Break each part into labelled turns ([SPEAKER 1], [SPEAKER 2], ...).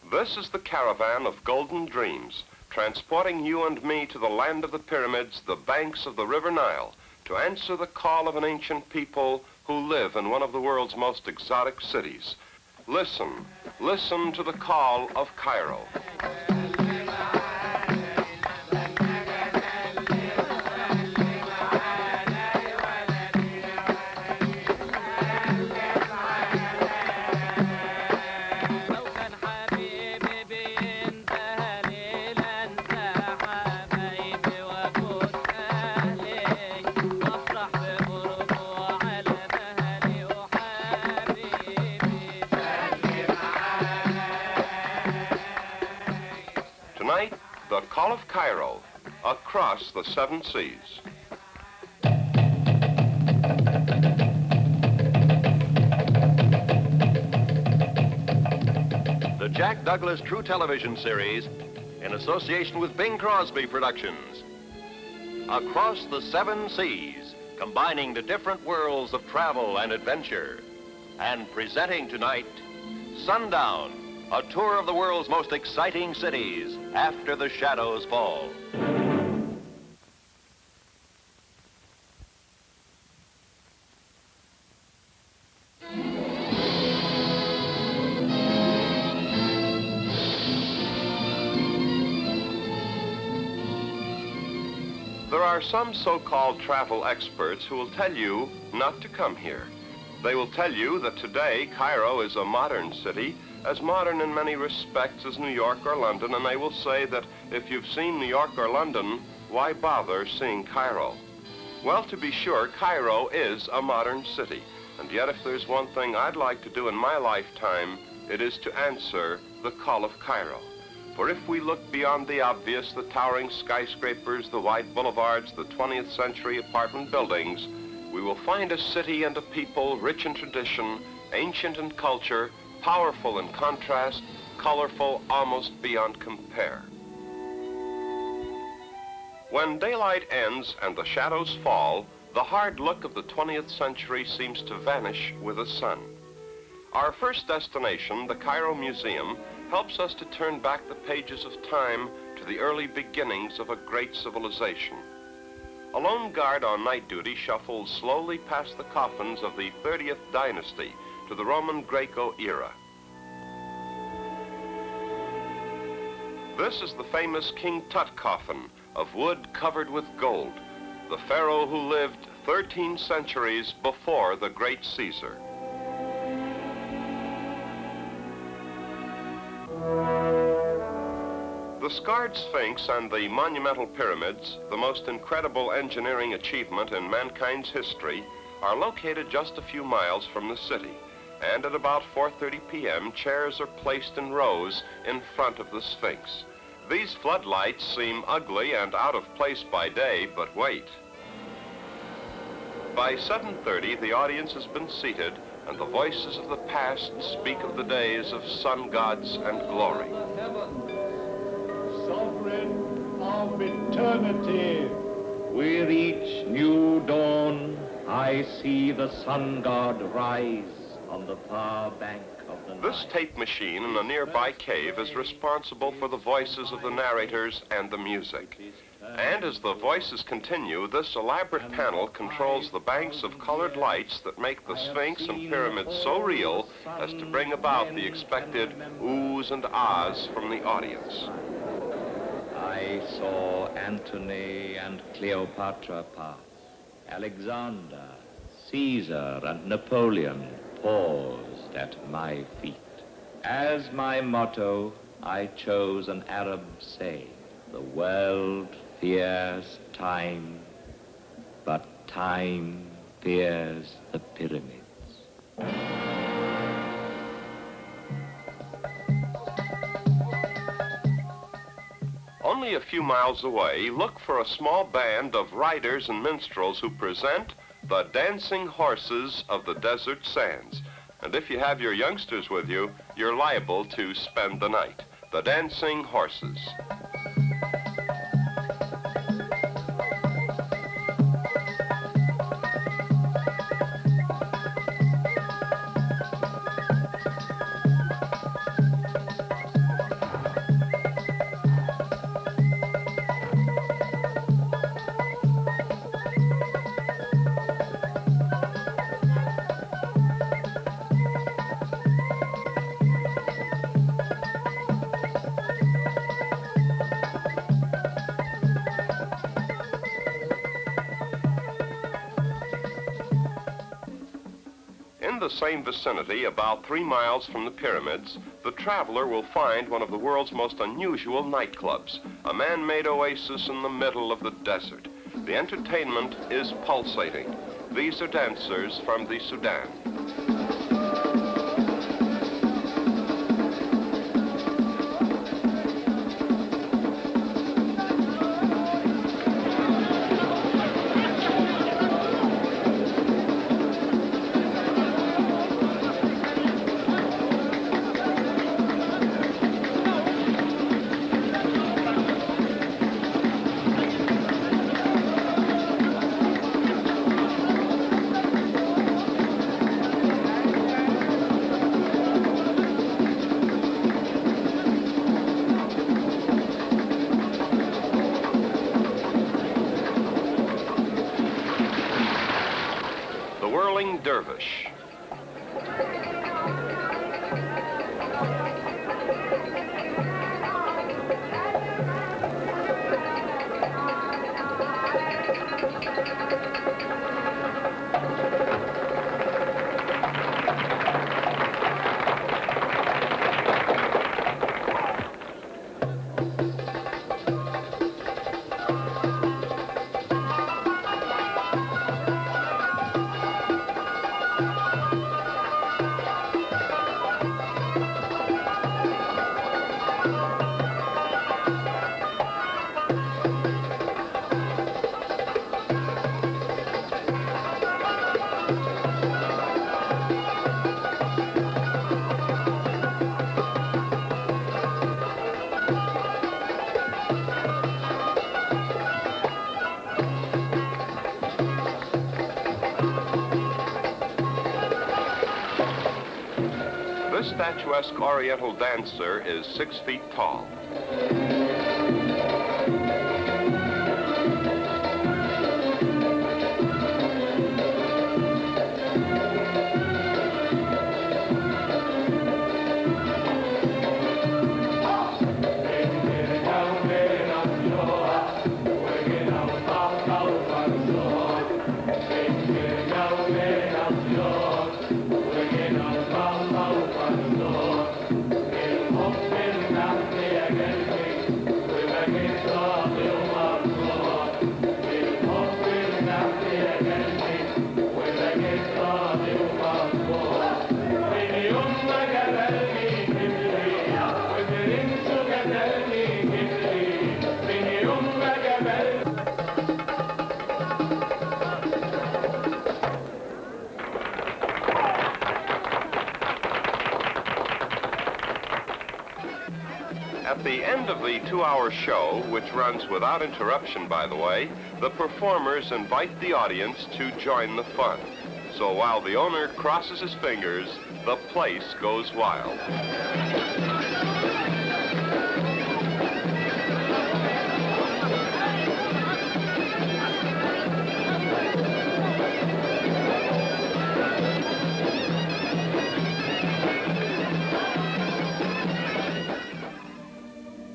[SPEAKER 1] This is the Caravan of Golden Dreams, transporting you and me to the land of the pyramids, the banks of the River Nile, to answer the call of an ancient people who live in one of the world's most exotic cities. Listen, listen to the call of Cairo. Tonight, the Call of Cairo, across the 7 seas.
[SPEAKER 2] The Jack Douglas True Television Series, in association with Bing Crosby Productions. Across the 7 seas, combining the different worlds of travel and adventure. And presenting tonight, Sundown, a tour of the world's most exciting cities after the shadows fall.
[SPEAKER 1] There are some so-called travel experts who will tell you not to come here. They will tell you that today Cairo is a modern city, as modern in many respects as New York or London, and they will say that if you've seen New York or London, why bother seeing Cairo? Well, to be sure, Cairo is a modern city, and yet if there's one thing I'd like to do in my lifetime, it is to answer the call of Cairo. For if we look beyond the obvious, the towering skyscrapers, the wide boulevards, the 20th century apartment buildings, we will find a city and a people rich in tradition, ancient in culture, powerful in contrast, colorful almost beyond compare. When daylight ends and the shadows fall, the hard look of the 20th century seems to vanish with the sun. Our first destination, the Cairo Museum, helps us to turn back the pages of time to the early beginnings of a great civilization. A lone guard on night duty shuffles slowly past the coffins of the 30th dynasty to the Roman Greco era. This is the famous King Tut coffin of wood covered with gold, the pharaoh who lived 13 centuries before the great Caesar. The scarred Sphinx and the monumental pyramids, the most incredible engineering achievement in mankind's history, are located just a few miles from the city. And at about 4:30 p.m., chairs are placed in rows in front of the Sphinx. These floodlights seem ugly and out of place by day, but wait. By 7:30, the audience has been seated, and the voices of the past speak of the days of sun gods and glory.
[SPEAKER 3] Sovereign of eternity, with each new dawn, I see the sun god rise on the far bank of the Nile.
[SPEAKER 1] This tape machine in a nearby cave is responsible for the voices of the narrators and the music. And as the voices continue, this elaborate panel controls the banks of colored lights that make the Sphinx and pyramids so real as to bring about the expected oohs and ahs from the audience.
[SPEAKER 3] I saw Antony and Cleopatra pass, Alexander, Caesar, and Napoleon paused at my feet. As my motto, I chose an Arab saying, "The world fears time, but time fears the pyramids."
[SPEAKER 1] Only a few miles away, look for a small band of riders and minstrels who present the dancing horses of the desert sands. And if you have your youngsters with you, you're liable to spend the night. The dancing horses. In the same vicinity, about 3 miles from the pyramids, the traveler will find one of the world's most unusual nightclubs, a man-made oasis in the middle of the desert. The entertainment is pulsating. These are dancers from the Sudan. Dervish. This statuesque Oriental dancer is 6 feet tall. At the end of the 2-hour show, which runs without interruption, by the way, the performers invite the audience to join the fun. So while the owner crosses his fingers, the place goes wild.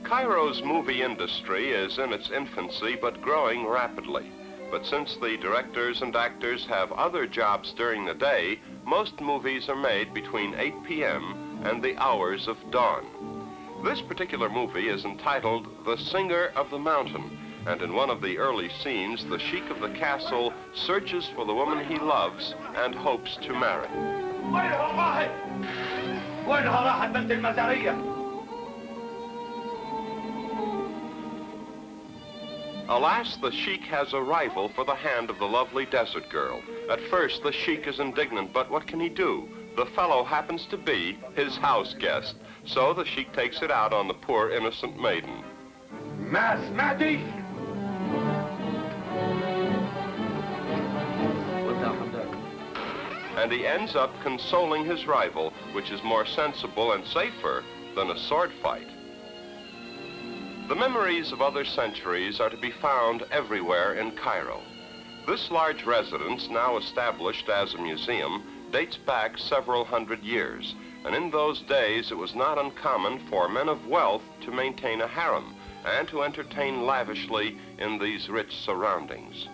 [SPEAKER 1] Cairo's movie industry is in its infancy but growing rapidly. But since the directors and actors have other jobs during the day, most movies are made between 8 p.m. and the hours of dawn. This particular movie is entitled The Singer of the Mountain, and in one of the early scenes, the sheik of the castle searches for the woman he loves and hopes to marry. Alas, the sheik has a rival for the hand of the lovely desert girl. At first, the sheik is indignant, but what can he do? The fellow happens to be his house guest, so the sheik takes it out on the poor innocent maiden. And he ends up consoling his rival, which is more sensible and safer than a sword fight. The memories of other centuries are to be found everywhere in Cairo. This large residence, now established as a museum, dates back several hundred years, and in those days it was not uncommon for men of wealth to maintain a harem and to entertain lavishly in these rich surroundings.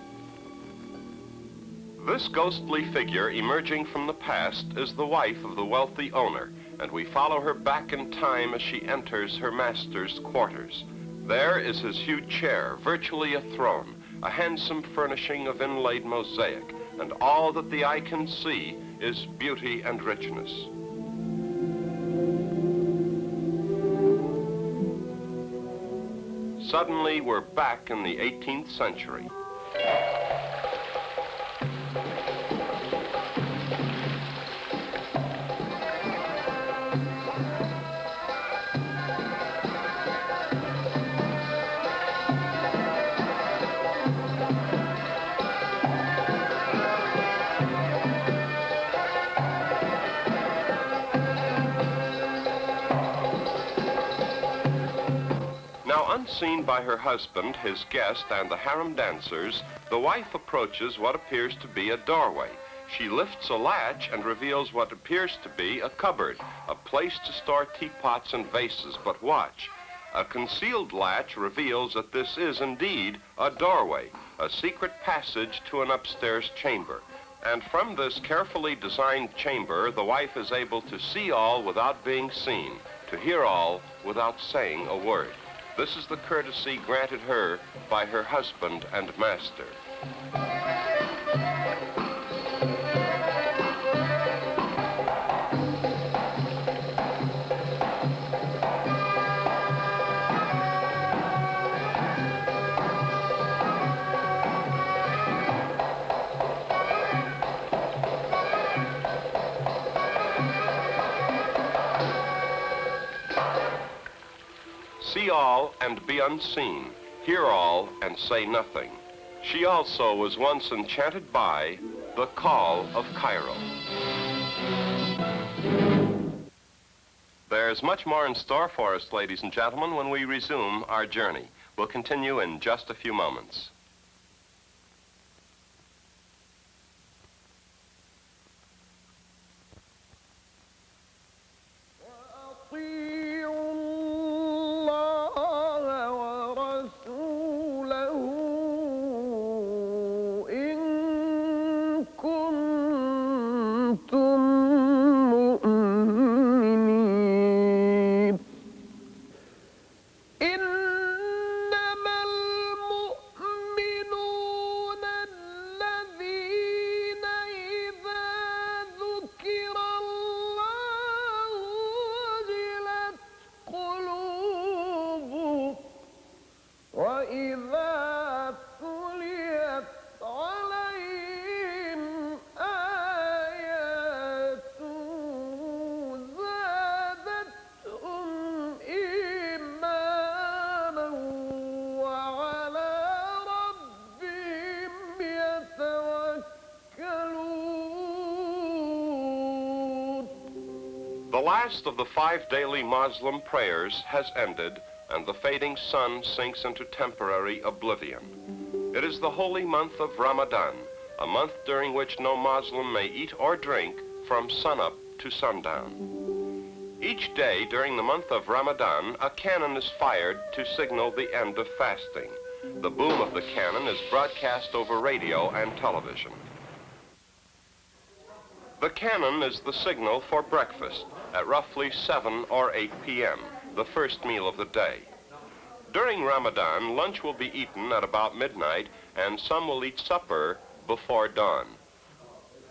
[SPEAKER 1] This ghostly figure emerging from the past is the wife of the wealthy owner, and we follow her back in time as she enters her master's quarters. There is his huge chair, virtually a throne, a handsome furnishing of inlaid mosaic, and all that the eye can see is beauty and richness. Suddenly, we're back in the 18th century. Unseen by her husband, his guest, and the harem dancers, the wife approaches what appears to be a doorway. She lifts a latch and reveals what appears to be a cupboard, a place to store teapots and vases. But watch. A concealed latch reveals that this is indeed a doorway, a secret passage to an upstairs chamber. And from this carefully designed chamber, the wife is able to see all without being seen, to hear all without saying a word. This is the courtesy granted her by her husband and master. See all and be unseen, hear all and say nothing. She also was once enchanted by the Call of Cairo. There's much more in store for us, ladies and gentlemen, when we resume our journey. We'll continue in just a few moments. The last of the 5 daily Muslim prayers has ended, and the fading sun sinks into temporary oblivion. It is the holy month of Ramadan, a month during which no Muslim may eat or drink from sunup to sundown. Each day during the month of Ramadan, a cannon is fired to signal the end of fasting. The boom of the cannon is broadcast over radio and television. The cannon is the signal for breakfast at roughly 7 or 8 p.m., the first meal of the day. During Ramadan, lunch will be eaten at about midnight, and some will eat supper before dawn.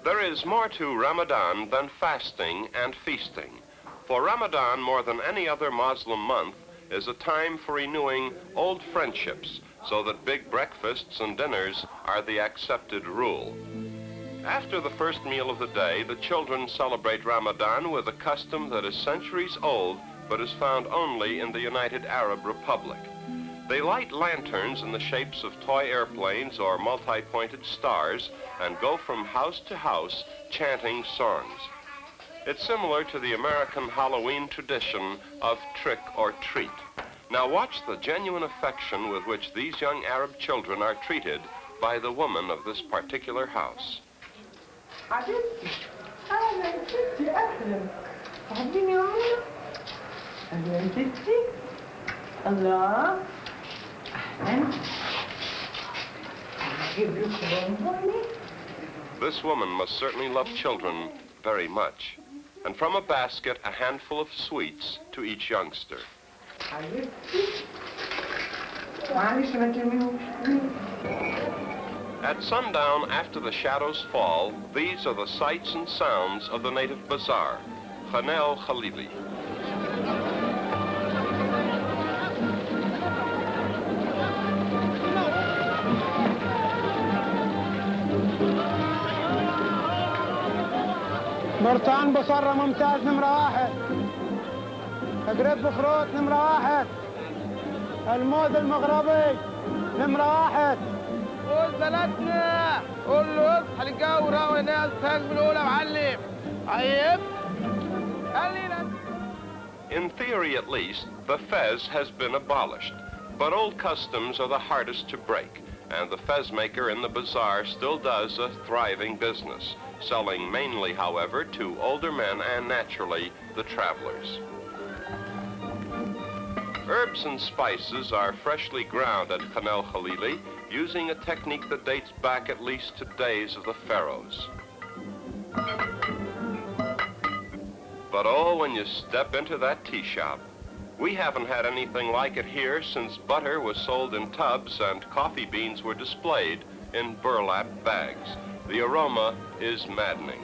[SPEAKER 1] There is more to Ramadan than fasting and feasting. For Ramadan, more than any other Muslim month, is a time for renewing old friendships, so that big breakfasts and dinners are the accepted rule. After the first meal of the day, the children celebrate Ramadan with a custom that is centuries old, but is found only in the United Arab Republic. They light lanterns in the shapes of toy airplanes or multi-pointed stars and go from house to house chanting songs. It's similar to the American Halloween tradition of trick or treat. Now watch the genuine affection with which these young Arab children are treated by the woman of this particular house.
[SPEAKER 4] حبيبتي اهلا ستي اهلا تحبيني يا عمر اهلا ستي الله اهلا اجيب لكم بونبوني
[SPEAKER 1] This woman must certainly love children very much. And from a basket, a handful of sweets to each youngster. At sundown, after the shadows fall, these are the sights and sounds of the native bazaar, Khanel Khalili.
[SPEAKER 5] برطان بصرة ممتاز نمرة واحد. قريب بخروط نمرة واحد. الموز المغربي نمرة واحد. قول بلدنا قول له اصحى للجو وناس تهاجم الأولى معلم. عيب.
[SPEAKER 1] In theory, at least, the fez has been abolished. But old customs are the hardest to break, and the fez maker in the bazaar still does a thriving business, selling mainly, however, to older men and, naturally, the travelers. Herbs and spices are freshly ground at Khanel Khalili, using a technique that dates back at least to days of the pharaohs. But oh, when you step into that tea shop, we haven't had anything like it here since butter was sold in tubs and coffee beans were displayed in burlap bags. The aroma is maddening.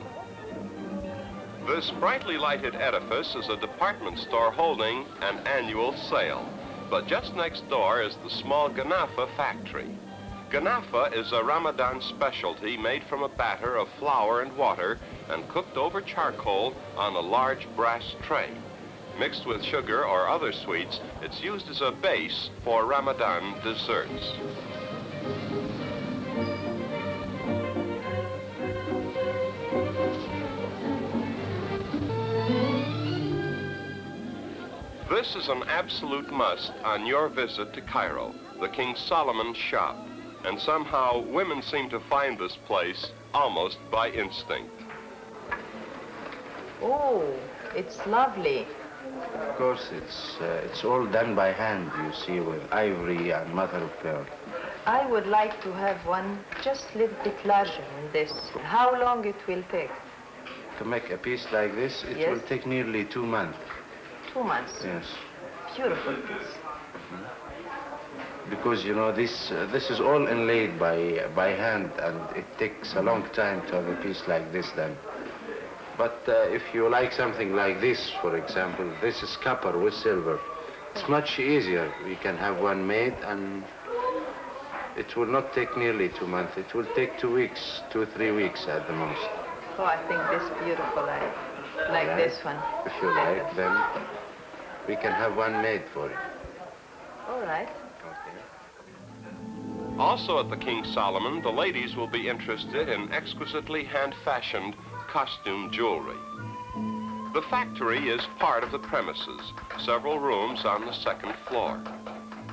[SPEAKER 1] This brightly lighted edifice is a department store holding an annual sale. But just next door is the small ganafa factory. Ganafa is a Ramadan specialty made from a batter of flour and water and cooked over charcoal on a large brass tray. Mixed with sugar or other sweets, it's used as a base for Ramadan desserts. This is an absolute must on your visit to Cairo, the King Solomon's shop. And somehow, women seem to find this place almost by instinct.
[SPEAKER 6] Oh, it's lovely.
[SPEAKER 7] Of course, it's all done by hand, you see, with ivory and mother of pearl.
[SPEAKER 6] I would like to have one just a little bit larger than this. How long it will take?
[SPEAKER 7] To make a piece like this, it will take nearly 2 months.
[SPEAKER 6] 2 months?
[SPEAKER 7] Yes.
[SPEAKER 6] Beautiful piece.
[SPEAKER 7] Because, you know, this is all inlaid by hand, and it takes a long time to have a piece like this done. But if you like something like this, for example, this is copper with silver. It's much easier. We can have one made, and it will not take nearly 2 months. It will take 2 weeks, 2 or 3 weeks at the most.
[SPEAKER 6] Oh, I think this is beautiful. I like this one.
[SPEAKER 7] If you like, then we can have one made for you.
[SPEAKER 6] All right.
[SPEAKER 1] Also at the King Solomon, the ladies will be interested in exquisitely hand-fashioned costume jewelry. The factory is part of the premises, several rooms on the second floor.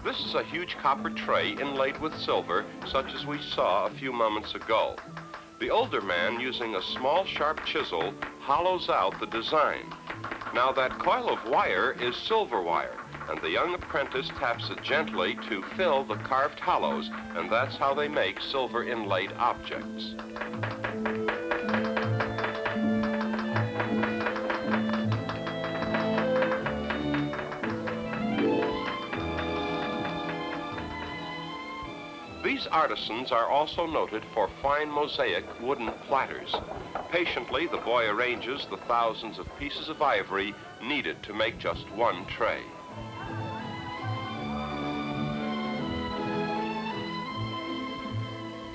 [SPEAKER 1] This is a huge copper tray inlaid with silver, such as we saw a few moments ago. The older man, using a small sharp chisel, hollows out the design. Now that coil of wire is silver wire, and the young apprentice taps it gently to fill the carved hollows, and that's how they make silver inlaid objects. These artisans are also noted for fine mosaic wooden platters. Patiently, the boy arranges the thousands of pieces of ivory needed to make just one tray.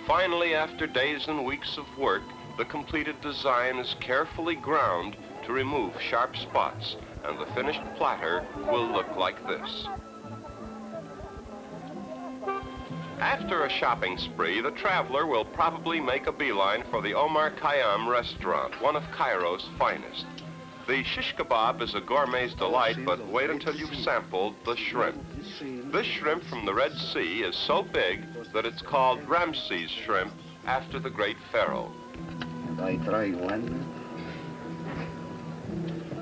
[SPEAKER 1] Finally, after days and weeks of work, the completed design is carefully ground to remove sharp spots, and the finished platter will look like this. After a shopping spree, the traveler will probably make a beeline for the Omar Khayyam restaurant, one of Cairo's finest. The shish kebab is a gourmet's delight, but wait until you've sampled the shrimp. This shrimp from the Red Sea is so big that it's called Ramses shrimp after the great pharaoh.
[SPEAKER 8] I try one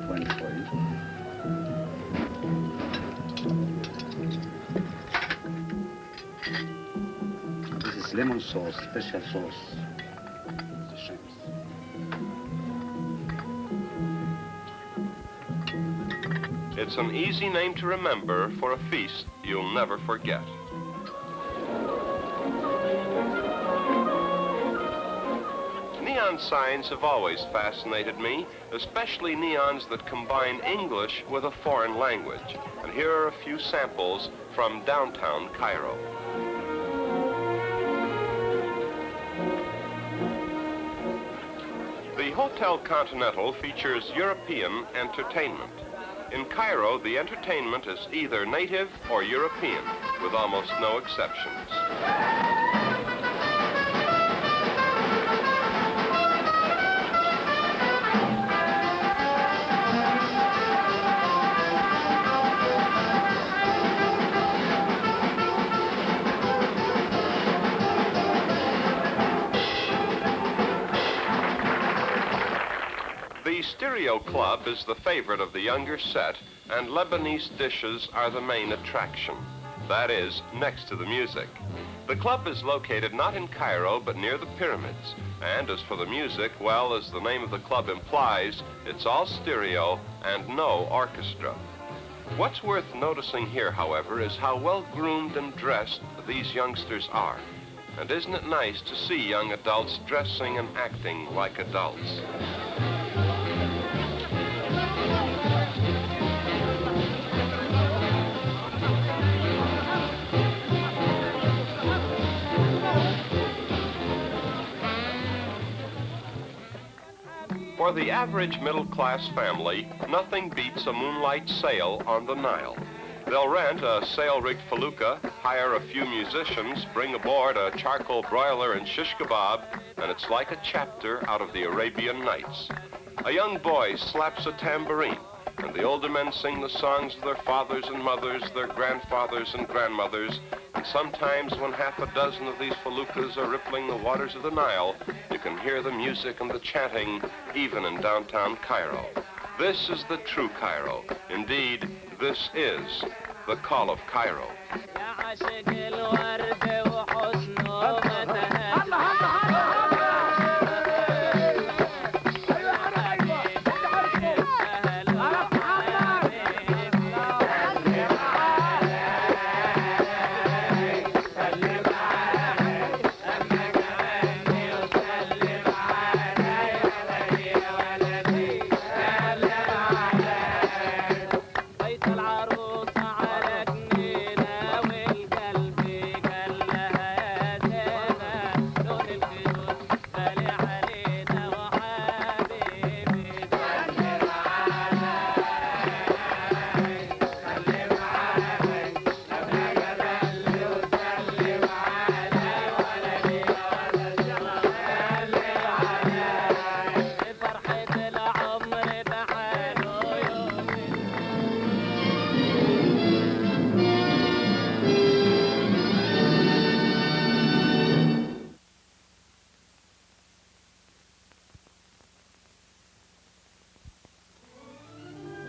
[SPEAKER 8] for you. This is lemon sauce, special sauce. The shrimp.
[SPEAKER 1] It's an easy name to remember for a feast you'll never forget. Neon signs have always fascinated me, especially neons that combine English with a foreign language. And here are a few samples from downtown Cairo. The Hotel Continental features European entertainment. In Cairo, the entertainment is either native or European, with almost no exceptions. The Stereo Club is the favorite of the younger set, and Lebanese dishes are the main attraction. That is, next to the music. The club is located not in Cairo, but near the pyramids. And as for the music, well, as the name of the club implies, it's all stereo and no orchestra. What's worth noticing here, however, is how well groomed and dressed these youngsters are. And isn't it nice to see young adults dressing and acting like adults? For the average middle-class family, nothing beats a moonlight sail on the Nile. They'll rent a sail-rigged felucca, hire a few musicians, bring aboard a charcoal broiler and shish kebab, and it's like a chapter out of the Arabian Nights. A young boy slaps a tambourine, and the older men sing the songs of their fathers and mothers, their grandfathers and grandmothers, and sometimes when half a dozen of these feluccas are rippling the waters of the Nile, you can hear the music and the chanting even in downtown Cairo. This is the true Cairo. Indeed, this is the Call of Cairo.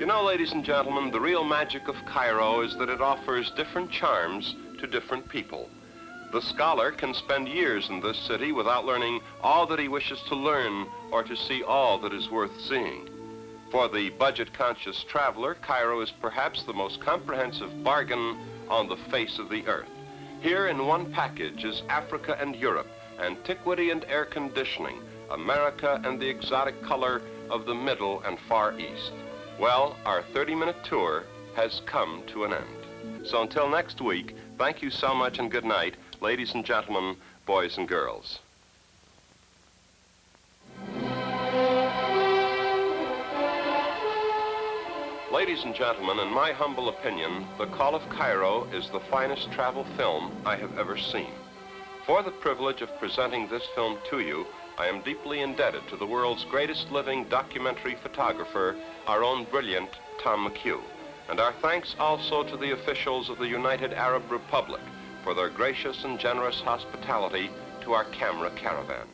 [SPEAKER 1] You know, ladies and gentlemen, the real magic of Cairo is that it offers different charms to different people. The scholar can spend years in this city without learning all that he wishes to learn or to see all that is worth seeing. For the budget-conscious traveler, Cairo is perhaps the most comprehensive bargain on the face of the earth. Here in one package is Africa and Europe, antiquity and air conditioning, America and the exotic color of the Middle and Far East. Well, our 30-minute tour has come to an end. So until next week, thank you so much and good night, ladies and gentlemen, boys and girls. Ladies and gentlemen, in my humble opinion, The Call of Cairo is the finest travel film I have ever seen. For the privilege of presenting this film to you, I am deeply indebted to the world's greatest living documentary photographer, our own brilliant Tom McHugh. And our thanks also to the officials of the United Arab Republic for their gracious and generous hospitality to our camera caravan.